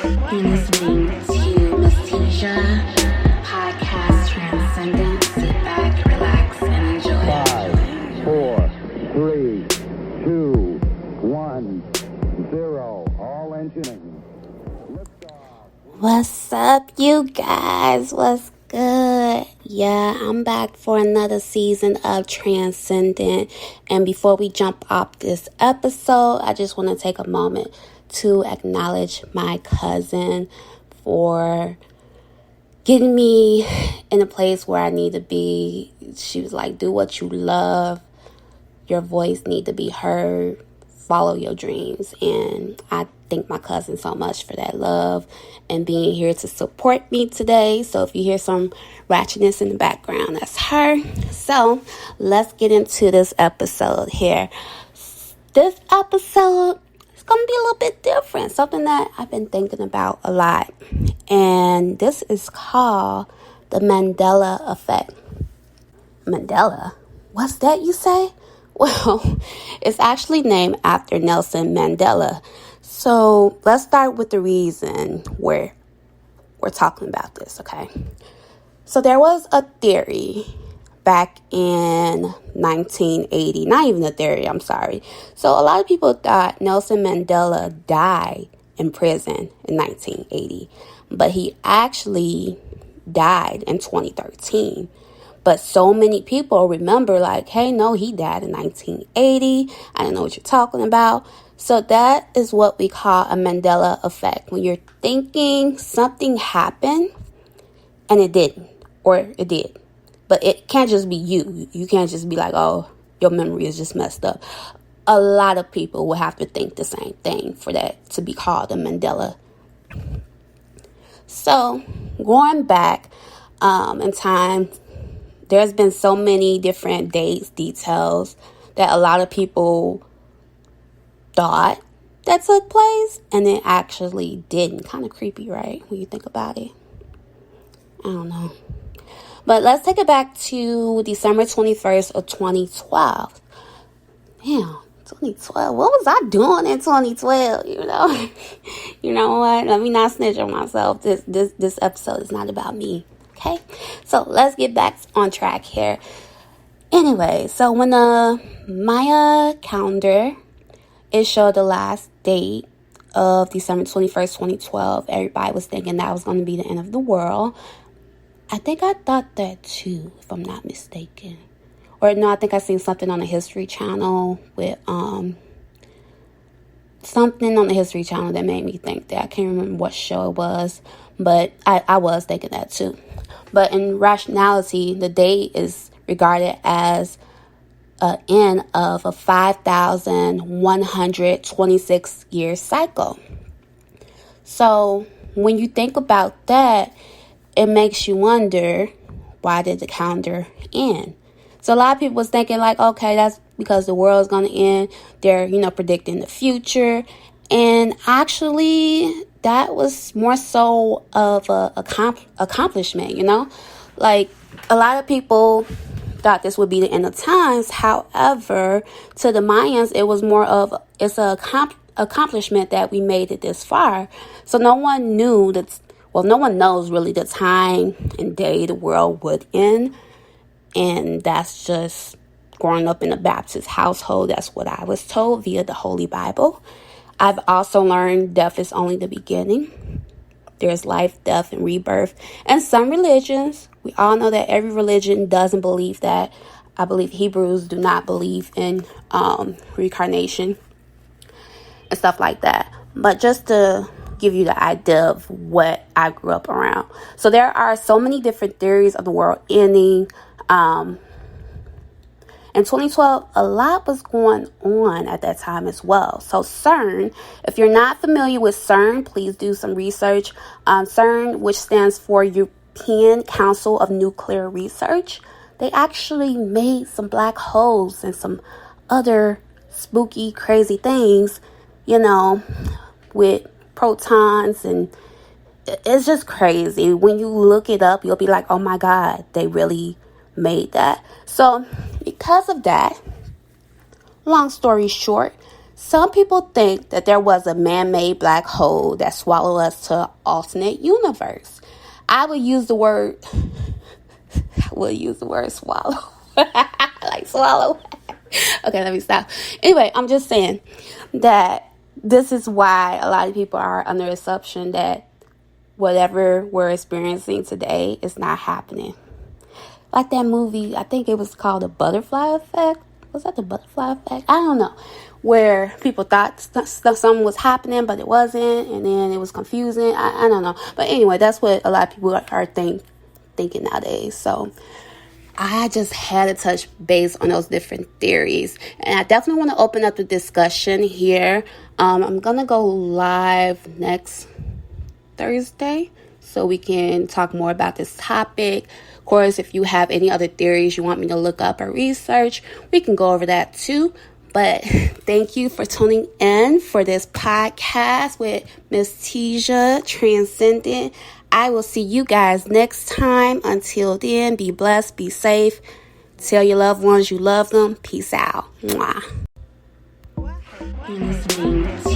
You're listening to Miss Tisha podcast Transcendent. Sit back, relax, and enjoy. 5, 4, 3, 2, 1, 0. All engineering. What's up, you guys? What's good? Yeah, I'm back for another season of Transcendent. And before we jump off this episode, I just want to take a moment to acknowledge my cousin for getting me in a place where I need to be. She was like, do what you love. Your voice need to be heard. Follow your dreams. And I thank my cousin so much for that love and being here to support me today. So if you hear some ratchetness in the background, that's her. So let's get into this episode here. This episode is going to be a little bit different. Something that I've been thinking about a lot. And this is called the Mandela Effect. Mandela? What's that you say? Well, it's actually named after Nelson Mandela. So let's start with the reason where we're talking about this, okay? So there was a theory back in 1980. Not even a theory, I'm sorry. So a lot of people thought Nelson Mandela died in prison in 1980. But he actually died in 2013. But so many people remember like, hey, no, he died in 1980. I don't know what you're talking about. So that is what we call a Mandela effect. When you're thinking something happened and it didn't, or it did. But it can't just be you. You can't just be like, oh, your memory is just messed up. A lot of people will have to think the same thing for that to be called a Mandela. So going back in time, there's been so many different dates, details that a lot of people thought that took place and it actually didn't. Kind of creepy, right? When you think about it. I don't know. But let's take it back to December 21st of 2012. Damn, 2012. What was I doing in 2012? You know what? Let me not snitch on myself. This episode is not about me. Okay, so let's get back on track here. Anyway, so when the Maya calendar, it showed the last date of December 21st, 2012. Everybody was thinking that was going to be the end of the world. I think I thought that too, if I'm not mistaken. Or no, I think I seen something on the History Channel with something on the History Channel that made me think that. I can't remember what show it was, but I was thinking that too. But in rationality, the day is regarded as an end of a 5,126 year cycle. So when you think about that, it makes you wonder, why did the calendar end? So a lot of people was thinking like, okay, that's because the world is going to end. They're, predicting the future. And actually, that was more so of a accomplishment, Like, a lot of people thought this would be the end of times. However, to the Mayans, it was more of, it's an accomplishment that we made it this far. So no one knew no one knows really the time and day the world would end. And that's just growing up in a Baptist household. That's what I was told via the Holy Bible. I've also learned death is only the beginning. There's life, death, and rebirth. And some religions, we all know that every religion doesn't believe that. I believe Hebrews do not believe in reincarnation and stuff like that. But just to give you the idea of what I grew up around. So there are so many different theories of the world ending. In 2012, a lot was going on at that time as well. So CERN, if you're not familiar with CERN, please do some research. CERN, which stands for European Council of Nuclear Research, they actually made some black holes and some other spooky, crazy things, with protons, and it's just crazy. When you look it up, you'll be like, oh my God, they really made that. So because of that, long story short, Some people think that there was a man-made black hole that swallowed us to an alternate universe. I would use the word swallow. Like swallow. Okay, let me stop. Anyway, I'm just saying that this is why a lot of people are under the assumption that whatever we're experiencing today is not happening. Like that movie, I think it was called The Butterfly Effect. Was that The Butterfly Effect? I don't know. Where people thought something was happening, but it wasn't. And then it was confusing. I don't know. But anyway, that's what a lot of people are thinking nowadays. So I just had to touch base on those different theories. And I definitely want to open up the discussion here. I'm going to go live next Thursday so we can talk more about this topic. Of course, if you have any other theories you want me to look up or research, we can go over that too. But thank you for tuning in for this podcast with Miss Tisha Transcendent. I will see you guys next time. Until then, be blessed, be safe. Tell your loved ones you love them. Peace out. Mwah. You're listening